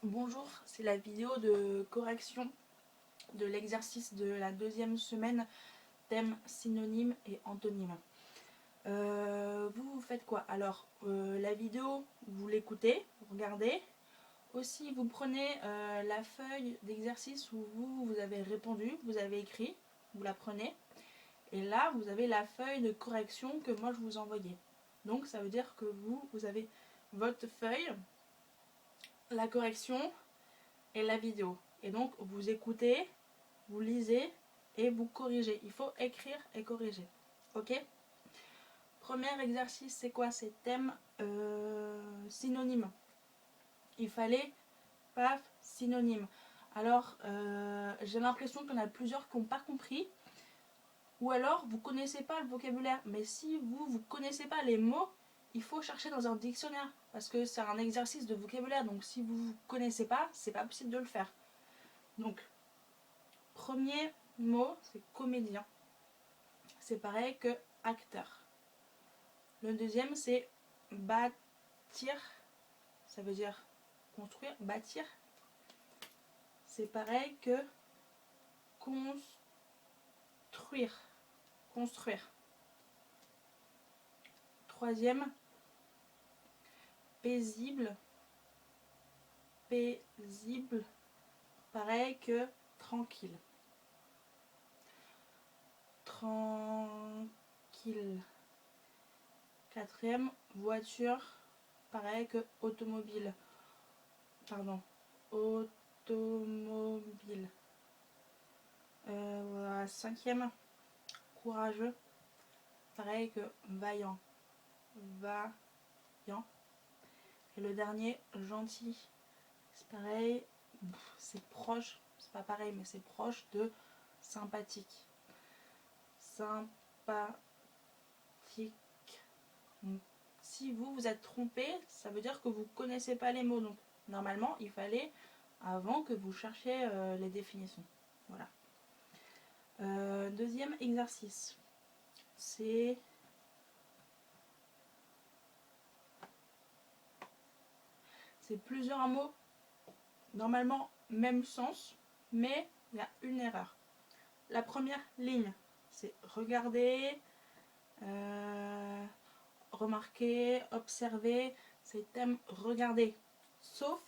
Bonjour, c'est la vidéo de correction de l'exercice de la deuxième semaine, thème synonyme et antonyme. Vous faites quoi? Alors, la vidéo, vous l'écoutez, vous regardez. Aussi, vous prenez la feuille d'exercice où vous avez répondu, vous avez écrit, vous la prenez. Et là, vous avez la feuille de correction que moi je vous ai envoyée. Donc, ça veut dire que vous avez votre feuille, la correction et la vidéo. Et donc, vous écoutez, vous lisez et vous corrigez. Il faut écrire et corriger. Ok? Premier exercice, c'est quoi? C'est thème synonyme. Il fallait paf, synonyme. Alors, j'ai l'impression qu'il y en a plusieurs qui n'ont pas compris. Ou alors, vous ne connaissez pas le vocabulaire. Mais si vous ne connaissez pas les mots, il faut chercher dans un dictionnaire. Parce que c'est un exercice de vocabulaire. Donc, si vous ne connaissez pas, c'est pas possible de le faire. Donc, premier mot, c'est comédien. C'est pareil que acteur. Le deuxième, c'est bâtir. Ça veut dire construire, bâtir. C'est pareil que construire. Construire. Troisième, paisible. Paisible. Pareil que tranquille. Tranquille. Quatrième, voiture. Pareil que automobile. Pardon. Automobile. Voilà. Cinquième, courageux. Pareil que vaillant. Vaillant. Et le dernier, gentil. C'est pareil. C'est proche. C'est pas pareil, mais c'est proche de sympathique. Sympathique. Si vous êtes trompé, ça veut dire que vous ne connaissez pas les mots. Donc, normalement, il fallait avant que vous cherchiez les définitions. Voilà. Deuxième exercice. C'est plusieurs mots, normalement même sens, mais il y a une erreur. La première ligne, c'est regarder, remarquer, observer, c'est le thème regarder, sauf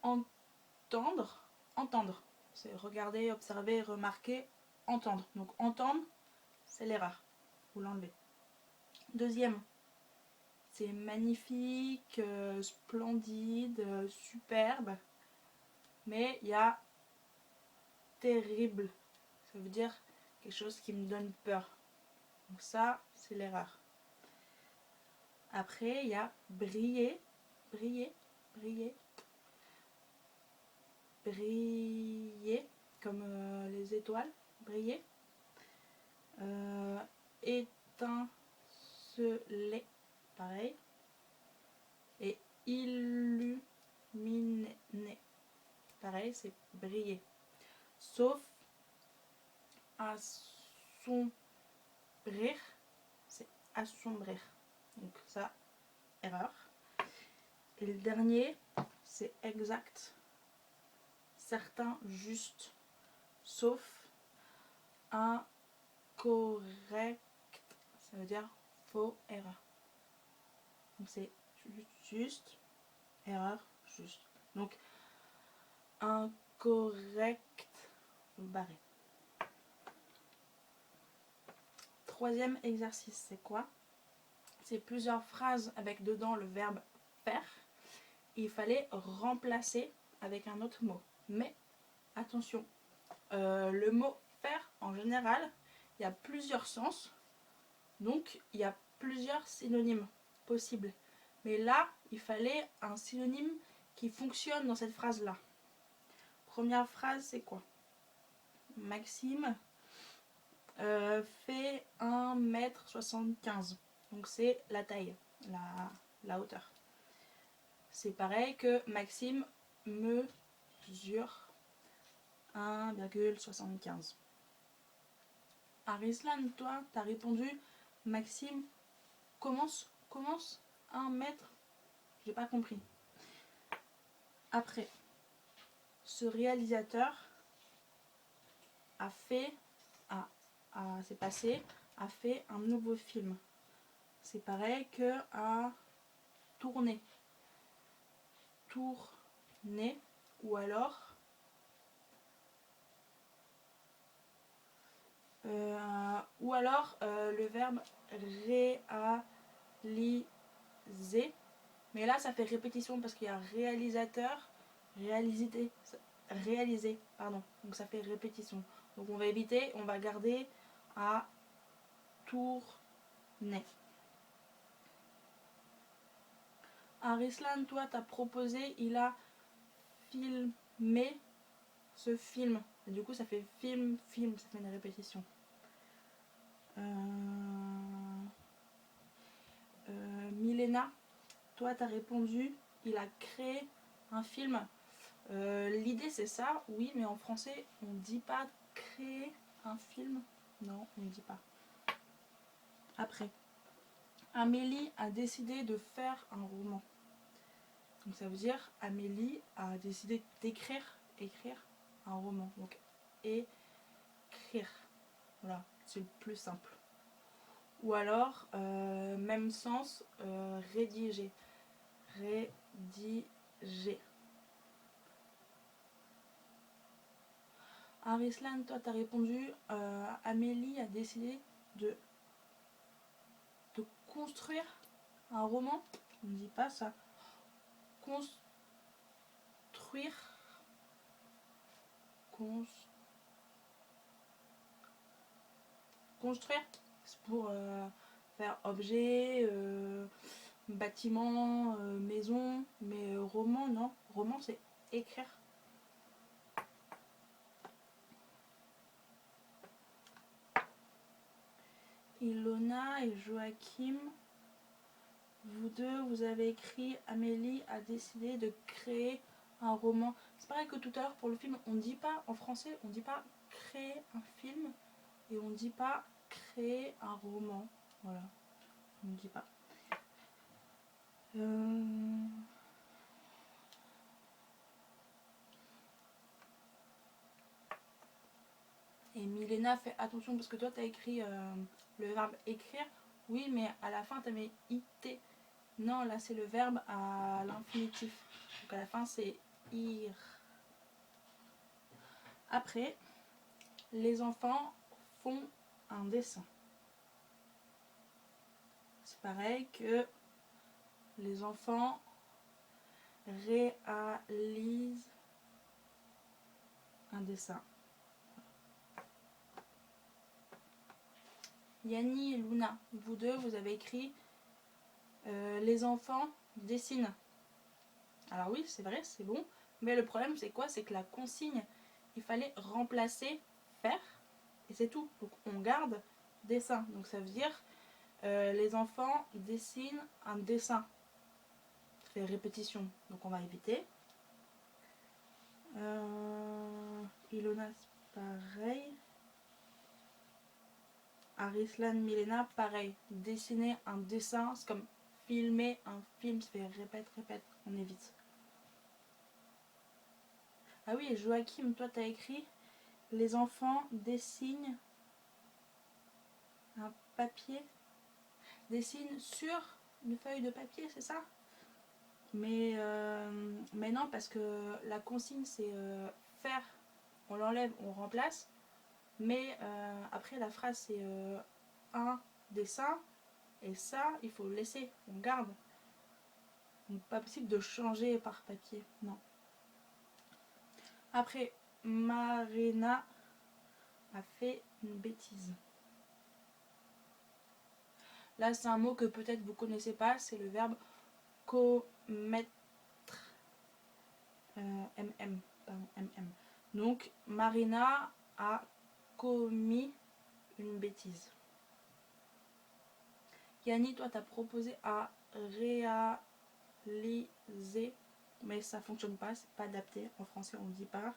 entendre, entendre. C'est regarder, observer, remarquer, entendre. Donc entendre, c'est l'erreur, vous l'enlevez. Deuxième, c'est magnifique, splendide, superbe, mais il y a terrible. Ça veut dire quelque chose qui me donne peur. Donc ça, c'est l'erreur. Après, il y a briller, briller, briller, briller, comme les étoiles, briller. Étinceler, pareil. Et illuminer, pareil, c'est briller. Sauf assombrir, c'est assombrir. Donc ça, erreur. Et le dernier, c'est exact. Certain, juste. Sauf incorrect, ça veut dire faux, erreur. Donc c'est juste, erreur, juste. Donc incorrect, barré. Troisième exercice, c'est quoi? C'est plusieurs phrases avec dedans le verbe faire. Il fallait remplacer avec un autre mot. Mais attention, le mot faire en général, il y a plusieurs sens. Donc il y a plusieurs synonymes possibles. Mais là, il fallait un synonyme qui fonctionne dans cette phrase-là. Première phrase, c'est quoi? Maxime fait 1,75 m. Donc c'est la taille, la hauteur. C'est pareil que Maxime mesure 1,75 m. Arislan, toi, t'as répondu Maxime commence 1 mètre. J'ai pas compris. Après, ce réalisateur a fait, c'est passé, a fait un nouveau film. C'est pareil que à tourner. Tourner, ou alors le verbe réaliser. Mais là, ça fait répétition parce qu'il y a réalisateur, réaliser, pardon. Donc ça fait répétition. Donc on va éviter, on va garder à tourner. Arislan, toi, t'as proposé, il a filmé ce film. Et du coup, ça fait film, ça fait une répétition. Milena, toi, t'as répondu, il a créé un film. L'idée, c'est ça, oui, mais en français, on dit pas créer un film. Non, on ne dit pas. Après, Amélie a décidé de faire un roman. Donc ça veut dire Amélie a décidé écrire un roman. Donc écrire. Voilà, c'est le plus simple. Ou alors, même sens, rédiger. Rédiger. Arislan, toi t'as répondu, Amélie a décidé de construire un roman. On ne dit pas ça. Construire. Construire, c'est pour faire objet, bâtiment, maison, mais roman, non. Roman, c'est écrire. Ilona et Joachim, vous deux, vous avez écrit Amélie a décidé de créer un roman. C'est pareil que tout à l'heure pour le film, on ne dit pas, en français, on ne dit pas créer un film et on ne dit pas créer un roman. Voilà, on ne dit pas. Et Milena, fais attention parce que toi, tu as écrit le verbe écrire. Oui, mais à la fin, tu as mis it. Non, là, c'est le verbe à l'infinitif. Donc à la fin, c'est ir. Après, les enfants font un dessin. C'est pareil que les enfants réalisent un dessin. Yanni et Luna, vous deux, vous avez écrit les enfants dessinent. Alors oui, c'est vrai, c'est bon. Mais le problème, c'est quoi? C'est que la consigne, il fallait remplacer faire. Et c'est tout. Donc on garde dessin. Donc ça veut dire les enfants dessinent un dessin. Ça fait répétition. Donc on va éviter. Ilona, c'est pareil. Arislan, Milena, pareil. Dessiner un dessin, c'est comme filmer un film. Ça fait répète. On évite. Ah oui, et Joachim, toi t'as écrit les enfants dessinent un papier. Dessinent sur une feuille de papier, c'est ça? Mais non, parce que la consigne c'est faire. On l'enlève, on remplace. Mais après la phrase c'est un dessin. Et ça, il faut le laisser, on garde. Donc pas possible de changer par papier, non. Après, Marina a fait une bêtise. Là, c'est un mot que peut-être vous connaissez pas, c'est le verbe commettre. MM. Donc, Marina a commis une bêtise. Yanni, toi, t'as proposé à réaliser, mais ça fonctionne pas, c'est pas adapté. En français, on dit pas.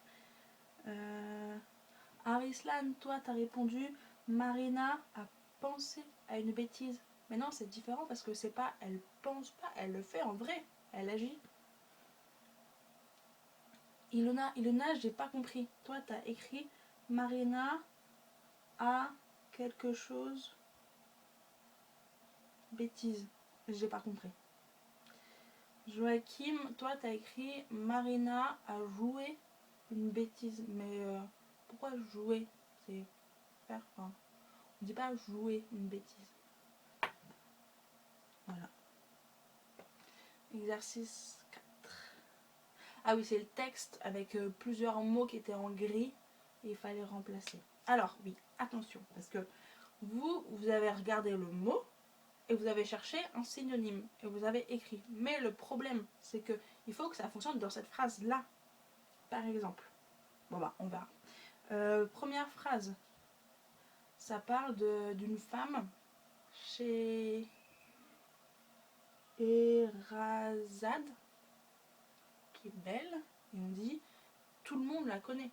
Arislan, toi, t'as répondu Marina a pensé à une bêtise. Mais non, c'est différent parce que c'est pas elle pense pas, elle le fait en vrai, elle agit. Ilona, j'ai pas compris. Toi, t'as écrit Marina a quelque chose. Bêtise. J'ai pas compris. Joachim, toi, t'as écrit Marina a joué une bêtise. Mais pourquoi jouer? C'est faire. Enfin, on dit pas jouer une bêtise. Voilà. Exercice 4. Ah oui, c'est le texte avec plusieurs mots qui étaient en gris et il fallait remplacer. Alors, oui, attention, parce que vous avez regardé le mot et vous avez cherché un synonyme et vous avez écrit. Mais le problème, c'est que il faut que ça fonctionne dans cette phrase-là. Par exemple. Bon bah, on verra. Première phrase. Ça parle d'une femme chez Erazade qui est belle et on dit tout le monde la connaît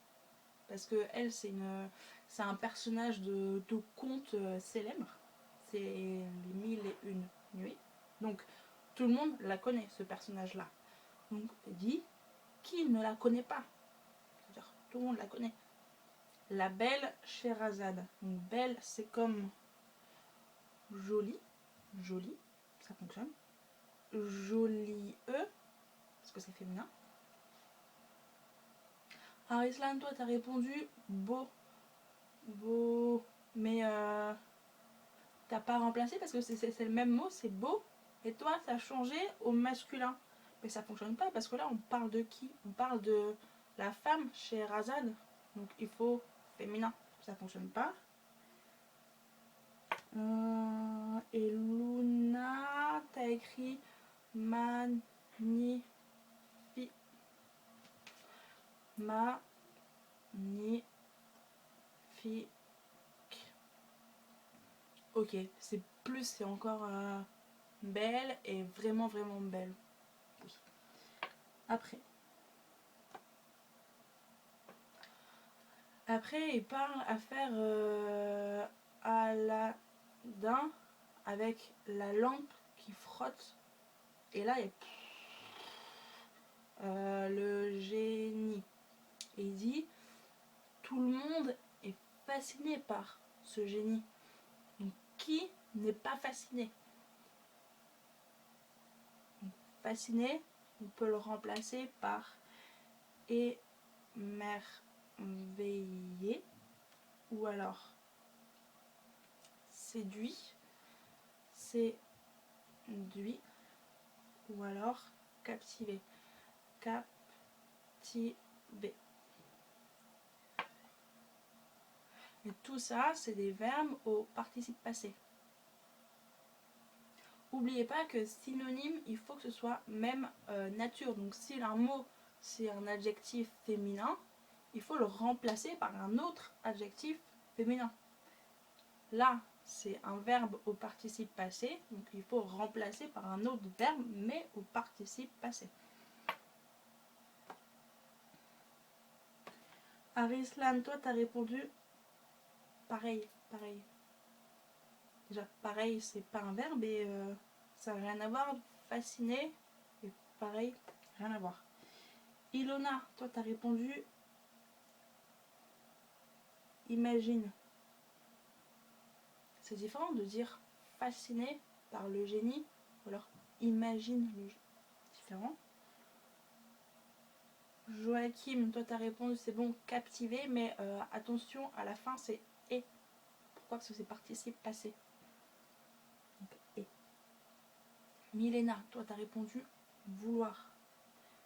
parce que elle c'est un personnage de conte célèbre, c'est les 1001 nuits, donc tout le monde la connaît, ce personnage là, donc dit qui ne la connaît pas, c'est-à-dire tout le monde la connaît. La belle Sherazade, donc belle c'est comme jolie, jolie, ça fonctionne, jolie parce que c'est féminin. Arislan, toi t'as répondu beau, beau, mais t'as pas remplacé parce que c'est le même mot, c'est beau, et toi t'as changé au masculin. Mais ça fonctionne pas parce que là on parle de qui? On parle de la femme chez Razad, donc il faut féminin, ça fonctionne pas. Et Luna, t'as écrit magnifique. Magnifique. Ok, c'est plus, c'est encore belle et vraiment vraiment belle. Oui. Après il parle à faire Aladdin avec la lampe qui frotte. Et là il y a le génie. Et il dit tout le monde est fasciné par ce génie. Donc qui n'est pas fasciné? Donc, fasciné, on peut le remplacer par émerveillé ou alors séduit, séduit ou alors captivé, captivé. Et tout ça, c'est des verbes au participe passé. N'oubliez pas que synonyme, il faut que ce soit même nature. Donc si un mot, c'est un adjectif féminin, il faut le remplacer par un autre adjectif féminin. Là, c'est un verbe au participe passé, donc il faut remplacer par un autre verbe, mais au participe passé. Arislan, toi, t'as répondu pareil. Déjà, pareil, c'est pas un verbe et ça n'a rien à voir. Fasciné et pareil, rien à voir. Ilona, toi, t'as répondu imagine. C'est différent de dire fasciné par le génie ou alors imagine le génie. Différent. Joachim, toi t'as répondu c'est bon, captivé, mais attention, à la fin c'est et. Pourquoi? Parce que c'est participe passé. Donc et. Milena, toi t'as répondu vouloir.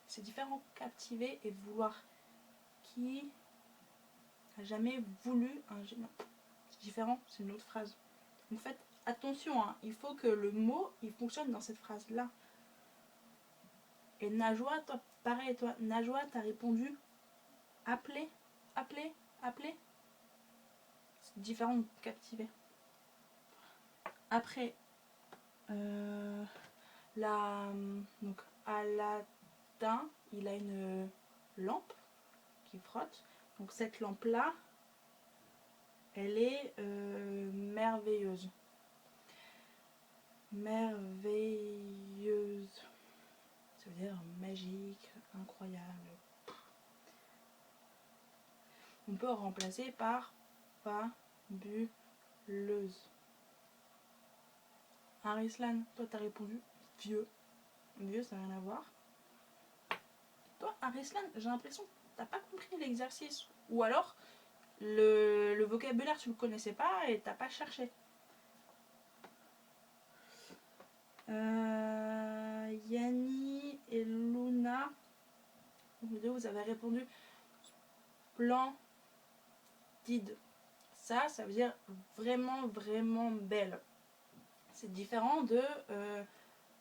C'est différent, captiver et vouloir. Qui a jamais voulu un génie? C'est différent, c'est une autre phrase. Donc faites attention, hein, il faut que le mot il fonctionne dans cette phrase-là. Et Najwa, toi, pareil, toi, Najwa, t'as répondu appeler, appeler, appeler. C'est différent de captiver. Après, donc Aladdin, il a une lampe qui frotte. Donc cette lampe-là, elle est merveilleuse. Merveilleuse. Ça veut dire magique, incroyable. on peut remplacer par fabuleuse. Arislan, toi t'as répondu vieux. Vieux, ça n'a rien à voir. Toi, Arislan, j'ai l'impression que t'as pas compris l'exercice. Ou alors, le vocabulaire, tu le connaissais pas et t'as pas cherché. Yanni et Luna, vous avez répondu splendide. Ça veut dire vraiment, vraiment belle. C'est différent de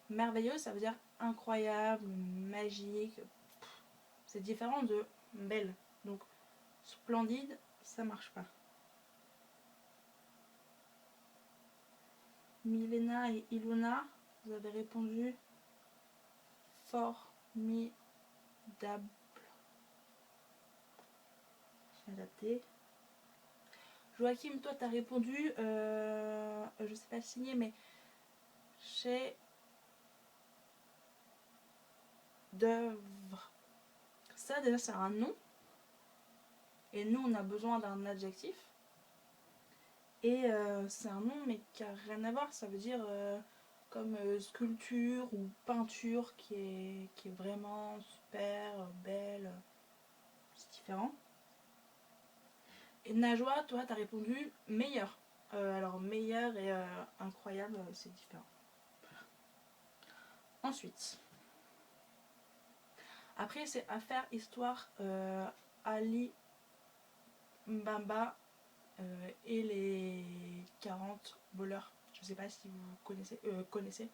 merveilleux, ça veut dire incroyable, magique. C'est différent de belle. Donc, splendide, ça marche pas. Milena et Ilona, vous avez répondu formidable. J'ai adapté. Joachim, toi, t'as répondu, je sais pas signer, mais chef d'œuvre. Ça, déjà, c'est un nom. Et nous, on a besoin d'un adjectif. Et c'est un nom, mais qui a rien à voir. Ça veut dire comme sculpture ou peinture qui est vraiment super belle. C'est différent. Et Najwa, toi, t'as répondu meilleur. Alors, meilleur et incroyable, c'est différent. Ensuite, après, c'est affaire, histoire, Ali Mbamba et les 40 voleurs. Je sais pas si vous connaissez.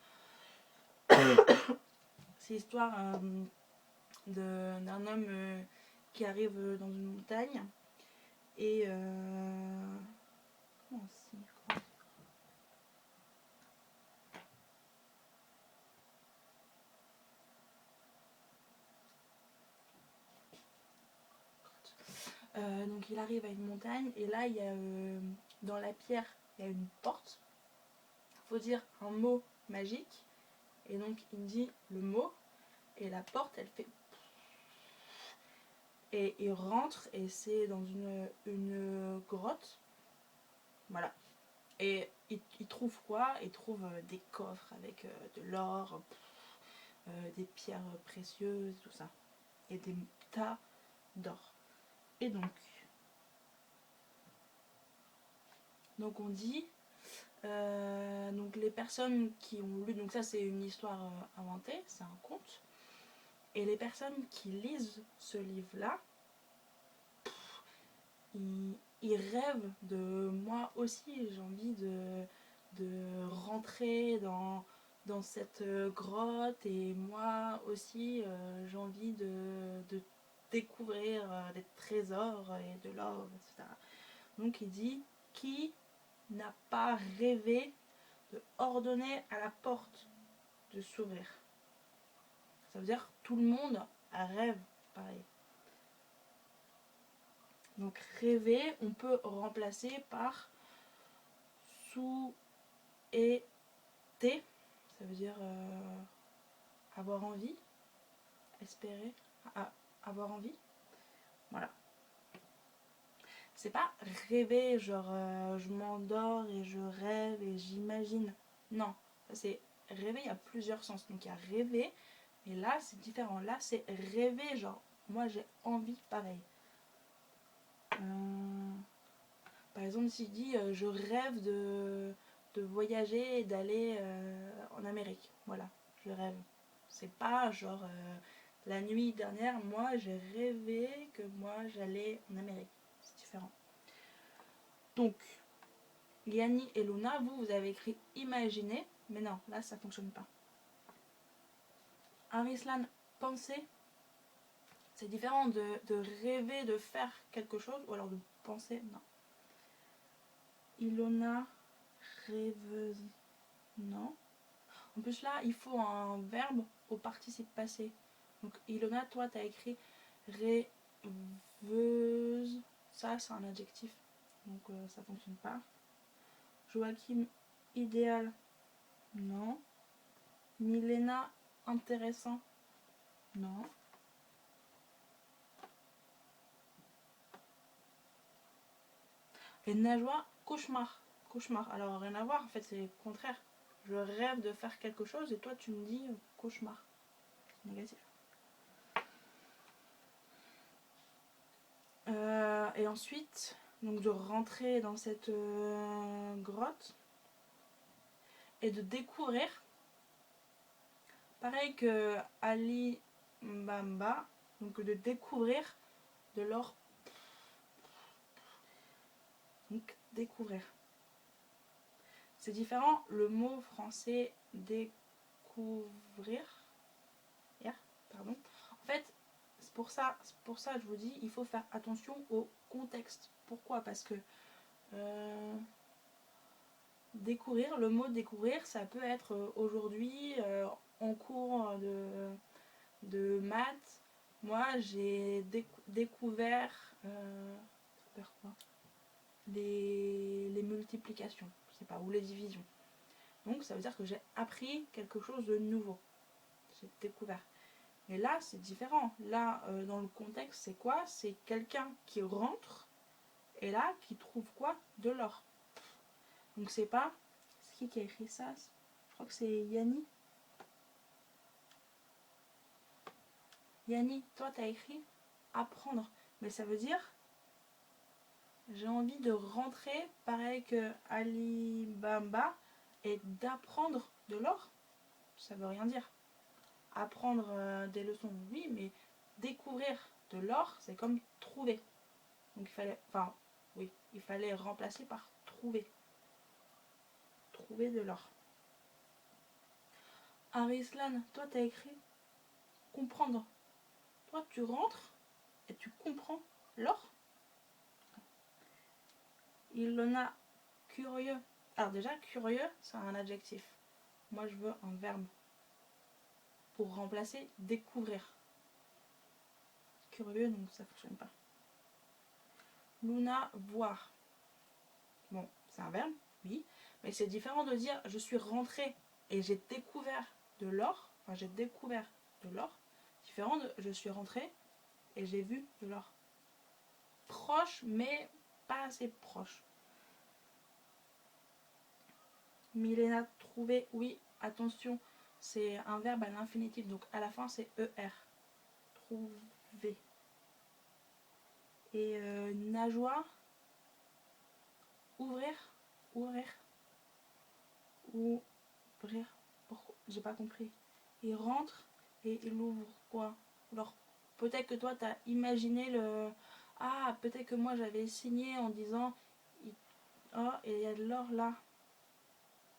C'est l'histoire d'un homme qui arrive dans une montagne et comment c'est, donc il arrive à une montagne et là il y a dans la pierre il y a une porte. Il faut dire un mot magique et donc il dit le mot et la porte elle fait et il rentre et c'est dans une grotte. Voilà. Et il trouve quoi? Il trouve des coffres avec de l'or, des pierres précieuses, tout ça. Et des tas d'or. Et donc on dit, donc les personnes qui ont lu, donc ça c'est une histoire inventée, c'est un conte. Et les personnes qui lisent ce livre-là, ils rêvent de moi aussi, j'ai envie de rentrer dans cette grotte et moi aussi j'ai envie de découvrir des trésors et de l'or, etc. Donc il dit qui n'a pas rêvé de ordonner à la porte de s'ouvrir. Ça veut dire tout le monde rêve pareil. Donc rêver, on peut remplacer par souhaiter. Ça veut dire avoir envie, espérer, avoir envie. Voilà. C'est pas rêver, genre je m'endors et je rêve et j'imagine. Non, c'est rêver, il y a plusieurs sens. Donc il y a rêver, mais là c'est différent. Là c'est rêver, genre moi j'ai envie pareil. Par exemple, si je dis je rêve de voyager et d'aller en Amérique. Voilà, je rêve. C'est pas genre la nuit dernière, moi j'ai rêvé que moi j'allais en Amérique. C'est différent. Donc, Yanni et Luna, vous avez écrit imaginer, mais non, là ça fonctionne pas. Arislan, penser, c'est différent de rêver de faire quelque chose ou alors de penser, non. Ilona, rêveuse, non. En plus là, il faut un verbe au participe passé. Donc Ilona, toi t'as écrit rêveuse, ça c'est un adjectif, donc ça fonctionne pas. Joachim, idéal, non. Milena, intéressant, non. Et Najwa, cauchemar. Cauchemar. Alors rien à voir, en fait c'est le contraire. Je rêve de faire quelque chose et toi tu me dis cauchemar. C'est négatif. Et ensuite, donc de rentrer dans cette grotte et de découvrir, pareil que Ali Mbamba, donc de découvrir de l'or. Donc découvrir. C'est différent, le mot français découvrir. Pardon. En fait, c'est pour ça que je vous dis, il faut faire attention au contexte. Pourquoi? Parce que découvrir, le mot découvrir, ça peut être aujourd'hui en cours de maths. Moi, j'ai découvert quoi, les multiplications, je sais pas, ou les divisions. Donc ça veut dire que j'ai appris quelque chose de nouveau. J'ai découvert. Mais là, c'est différent. Là, dans le contexte, c'est quoi? C'est quelqu'un qui rentre et là, qui trouve quoi? De l'or. Donc c'est pas... C'est qui a écrit ça? Je crois que c'est Yanni. Yanni, toi, t'as écrit apprendre. Mais ça veut dire... J'ai envie de rentrer, pareil que Alibaba, et d'apprendre de l'or. Ça veut rien dire. Apprendre des leçons, oui, mais découvrir de l'or, c'est comme trouver. Donc il fallait, enfin, oui, il fallait remplacer par trouver. Trouver de l'or. Arislan, toi t'as écrit comprendre. Toi tu rentres et tu comprends l'or. Il en a curieux. Alors déjà, curieux, c'est un adjectif. Moi je veux un verbe pour remplacer découvrir. Curieux, donc ça fonctionne pas. Luna, voir. Bon, c'est un verbe, oui, mais c'est différent de dire je suis rentrée et j'ai découvert de l'or. Enfin, j'ai découvert de l'or. Différent de je suis rentrée et j'ai vu de l'or. Proche, mais pas assez proche. Milena, trouver, oui, attention, c'est un verbe à l'infinitif, donc à la fin c'est ER. Trouver. Et Najwa, ouvrir, ouvrir, ouvrir. Pourquoi? J'ai pas compris. Il rentre et il ouvre quoi? Alors peut-être que toi t'as imaginé le... Ah, peut-être que moi j'avais signé en disant oh, et il y a de l'or là.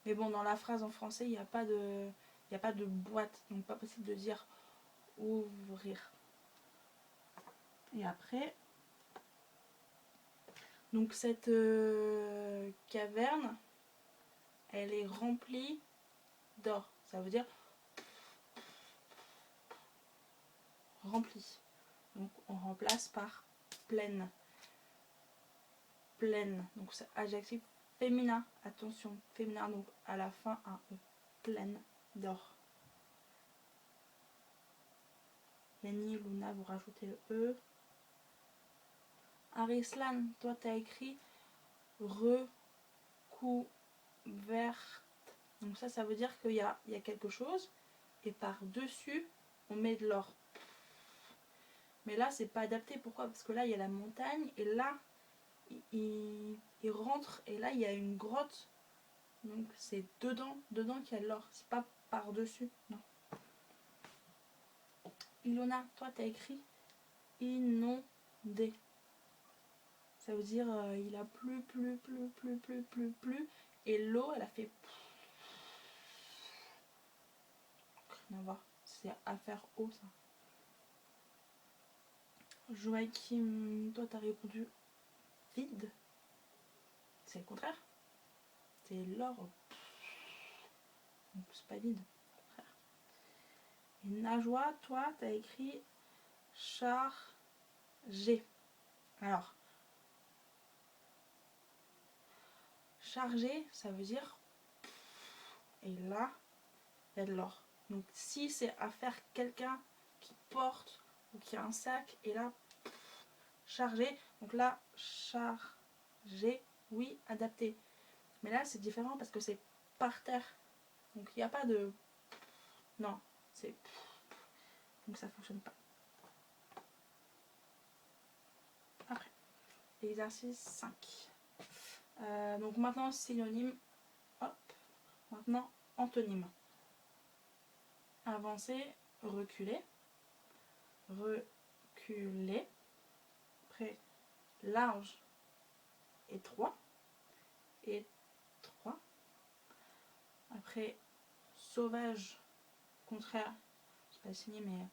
Mais bon, dans la phrase en français, il n'y a pas de boîte, donc pas possible de dire ouvrir. Et après, donc cette caverne, elle est remplie d'or. Ça veut dire remplie. Donc on remplace par pleine. Pleine. Donc c'est adjectif féminin. Attention, féminin. Donc à la fin un E. Pleine d'or. Yanni, Luna, vous rajoutez le E. Arislan, toi t'as écrit recouverte. Donc ça veut dire qu'il y a quelque chose et par-dessus on met de l'or. Mais là c'est pas adapté. Pourquoi? Parce que là il y a la montagne et là il rentre et là il y a une grotte. Donc c'est dedans qu'il y a de l'or. C'est pas par-dessus. Non. Ilona, toi t'as écrit inondé. Ça veut dire il a plu et l'eau elle a fait rien à voir. C'est à faire eau ça. Joachim, toi t'as répondu vide. C'est le contraire. C'est l'or. Donc c'est pas vide. Et Najwa, toi t'as écrit chargé. Alors chargé, ça veut dire et là il y a de l'or. Donc si c'est à faire quelqu'un qui porte ou qui a un sac et là chargé, donc là chargé oui, adapté. Mais là, c'est différent parce que c'est par terre. Donc, il n'y a pas de... Non, c'est... Donc, ça fonctionne pas. Après, exercice 5. Donc, maintenant, synonyme. Hop. Maintenant, antonyme. Avancer, reculer. Reculer. Après, large, étroit. Étroit. Après, sauvage, contraire, je sais pas signé, mais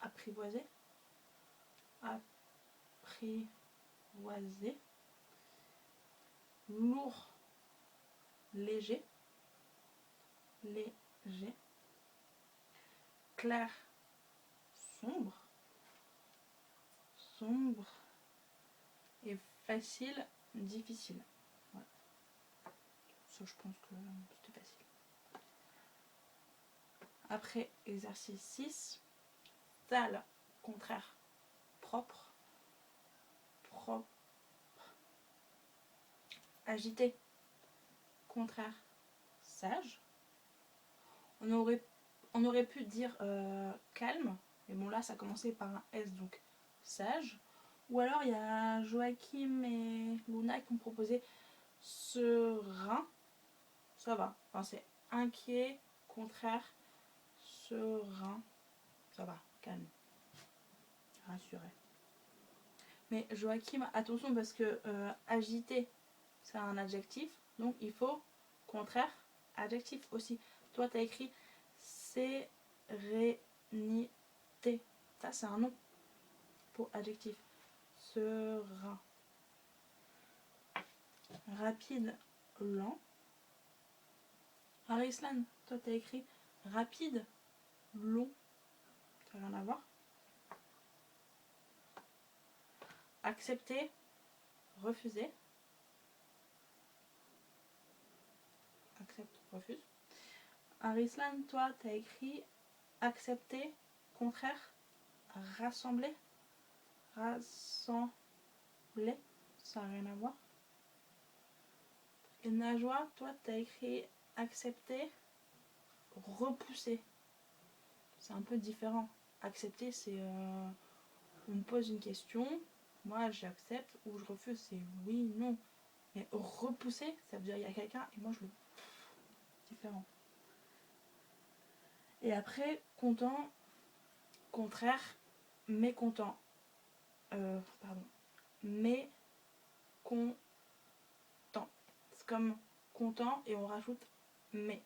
apprivoisé. Apprivoisé. Lourd, léger. Léger. Clair, sombre. Sombre. Et facile, difficile. Voilà. Ça, je pense que c'était facile. Après, exercice 6. Sale, contraire, propre. Propre. Agité, contraire, sage. On aurait pu dire calme, mais bon là ça commençait par un S, donc sage. Ou alors il y a Joachim et Luna qui ont proposé serein. Ça va, enfin c'est inquiet, contraire, serein. Ça va, calme, rassuré. Mais Joachim, attention parce que agité, c'est un adjectif, donc il faut contraire, adjectif aussi. Toi, tu as écrit sérénité. Ça, c'est un nom pour adjectif. Serein. Rapide, lent. Arislan, toi, tu as écrit rapide, long. Ça n'a rien à voir. Accepter, refuser. Accepte, refuse. Arislan, toi, tu as écrit accepter, contraire, rassembler. Rassembler, ça n'a rien à voir. Et Najwa, toi, tu as écrit accepter, repousser. C'est un peu différent. Accepter, c'est on me pose une question, moi j'accepte ou je refuse, c'est oui, non. Mais repousser, ça veut dire il y a quelqu'un et moi je le... Différent. Et après, content, contraire, mécontent. Mécontent. C'est comme content et on rajoute mais.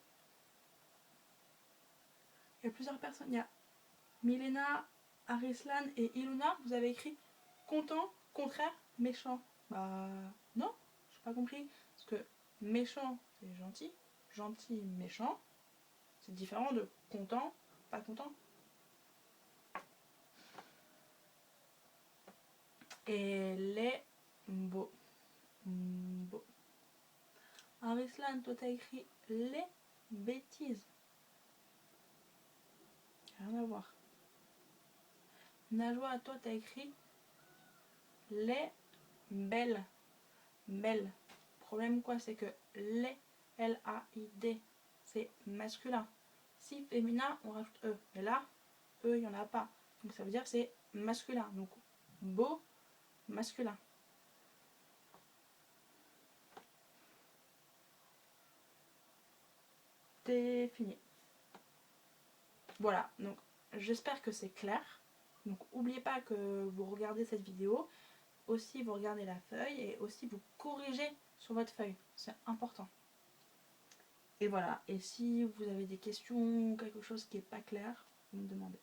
Il y a plusieurs personnes. Il y a Milena, Arislan et Iluna. Vous avez écrit content, contraire, méchant. Bah non, j'ai pas compris. Parce que méchant, c'est gentil. Gentil, méchant. C'est différent de content, pas content. Et les beaux. Beau. Arislan, toi t'as écrit les bêtises. Rien à voir. Najwa, toi t'as écrit les belles. Belles. Problème quoi, c'est que les, L-A-I-D, c'est masculin. Si féminin, on rajoute E. Mais là, E, il n'y en a pas. Donc ça veut dire que c'est masculin. Donc beau, masculin. C'est fini. Voilà, donc j'espère que c'est clair. Donc n'oubliez pas que vous regardez cette vidéo. Aussi, vous regardez la feuille et aussi vous corrigez sur votre feuille. C'est important. Et voilà. Et si vous avez des questions ou quelque chose qui n'est pas clair, vous me demandez.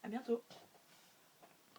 À bientôt.